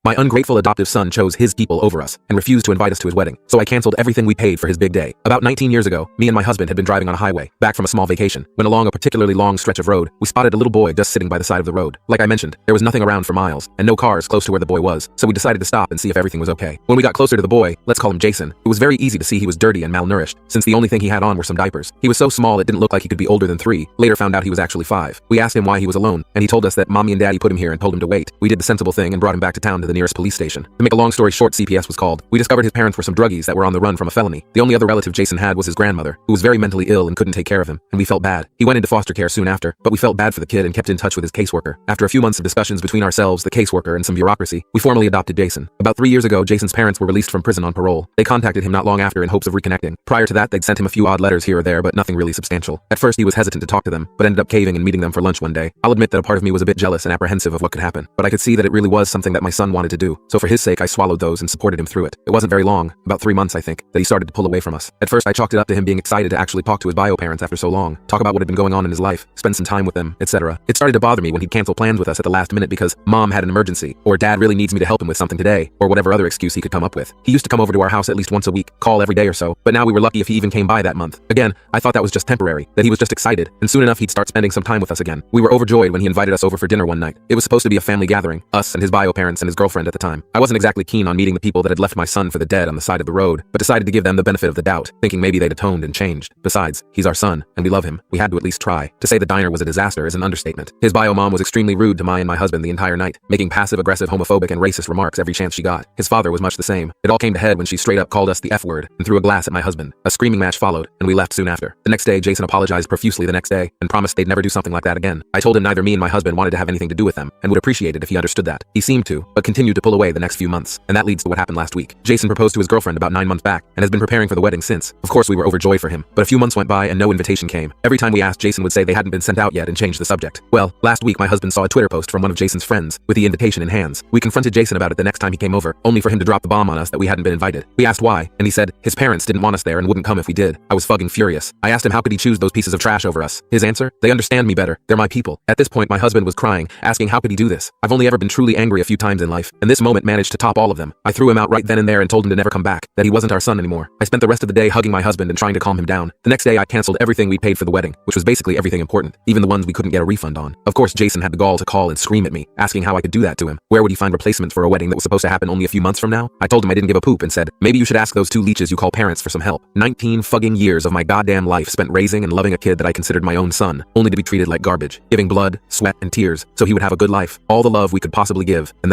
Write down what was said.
My ungrateful adoptive son chose his people over us and refused to invite us to his wedding, so I canceled everything we paid for his big day. About 19 years ago, me and my husband had been driving on a highway, back from a small vacation. When along a particularly long stretch of road, we spotted a little boy just sitting by the side of the road. Like I mentioned, there was nothing around for miles, and no cars close to where the boy was, so we decided to stop and see if everything was okay. When we got closer to the boy, let's call him Jason, it was very easy to see he was dirty and malnourished, since the only thing he had on were some diapers. He was so small it didn't look like he could be older than 3. Later found out he was actually 5. We asked him why he was alone, and he told us that mommy and daddy put him here and told him to wait. We did the sensible thing and brought him back to town to the nearest police station. To make a long story short, CPS was called. We discovered his parents were some druggies that were on the run from a felony. The only other relative Jason had was his grandmother, who was very mentally ill and couldn't take care of him, and we felt bad. He went into foster care soon after, but we felt bad for the kid and kept in touch with his caseworker. After a few months of discussions between ourselves, the caseworker, and some bureaucracy, we formally adopted Jason. About 3 years ago, Jason's parents were released from prison on parole. They contacted him not long after in hopes of reconnecting. Prior to that, they'd sent him a few odd letters here or there, but nothing really substantial. At first, he was hesitant to talk to them, but ended up caving and meeting them for lunch one day. I'll admit that a part of me was a bit jealous and apprehensive of what could happen, but I could see that it really was something that my son wanted to do. So for his sake, I swallowed those and supported him through it. It wasn't very long, about 3 months I think, that he started to pull away from us. At first, I chalked it up to him being excited to actually talk to his bio parents after so long, talk about what had been going on in his life, spend some time with them, etc. It started to bother me when he'd cancel plans with us at the last minute because mom had an emergency, or dad really needs me to help him with something today, or whatever other excuse he could come up with. He used to come over to our house at least once a week, call every day or so, but now we were lucky if he even came by that month. Again, I thought that was just temporary, that he was just excited, and soon enough he'd start spending some time with us again. We were overjoyed when he invited us over for dinner one night. It was supposed to be a family gathering, us and his bio parents and his girlfriend at the time. I wasn't exactly keen on meeting the people that had left my son for the dead on the side of the road, but decided to give them the benefit of the doubt, thinking maybe they'd atoned and changed. Besides, he's our son, and we love him. We had to at least try. To say the diner was a disaster is an understatement. His bio mom was extremely rude to my and my husband the entire night, making passive-aggressive, homophobic, and racist remarks every chance she got. His father was much the same. It all came to head when she straight up called us the F word and threw a glass at my husband. A screaming match followed, and we left soon after. The next day, Jason apologized profusely the next day and promised they'd never do something like that again. I told him neither me and my husband wanted to have anything to do with them and would appreciate it if he understood that. He seemed to, but continued to pull away the next few months, and that leads to what happened last week. Jason proposed to his girlfriend about 9 months back and has been preparing for the wedding since. Of course, we were overjoyed for him, but a few months went by and no invitation came. Every time we asked, Jason would say they hadn't been sent out yet and change the subject. Well, last week my husband saw a Twitter post from one of Jason's friends with the invitation in hands. We confronted Jason about it the next time he came over, only for him to drop the bomb on us that we hadn't been invited. We asked why, and he said his parents didn't want us there and wouldn't come if we did. I was fucking furious. I asked him how could he choose those pieces of trash over us. His answer? They understand me better. They're my people. At this point, my husband was crying, asking how could he do this. I've only ever been truly angry a few times in life, and this moment managed to top all of them. I threw him out right then and there and told him to never come back, that he wasn't our son anymore. I spent the rest of the day hugging my husband and trying to calm him down. The next day, I canceled everything we paid for the wedding, which was basically everything important, even the ones we couldn't get a refund on. Of course, Jason had the gall to call and scream at me, asking how I could do that to him. Where would he find replacements for a wedding that was supposed to happen only a few months from now? I told him I didn't give a poop and said, maybe you should ask those 2 leeches you call parents for some help. 19 fucking years of my goddamn life spent raising and loving a kid that I considered my own son, only to be treated like garbage, giving blood, sweat, and tears so he would have a good life, all the love we could possibly give, and that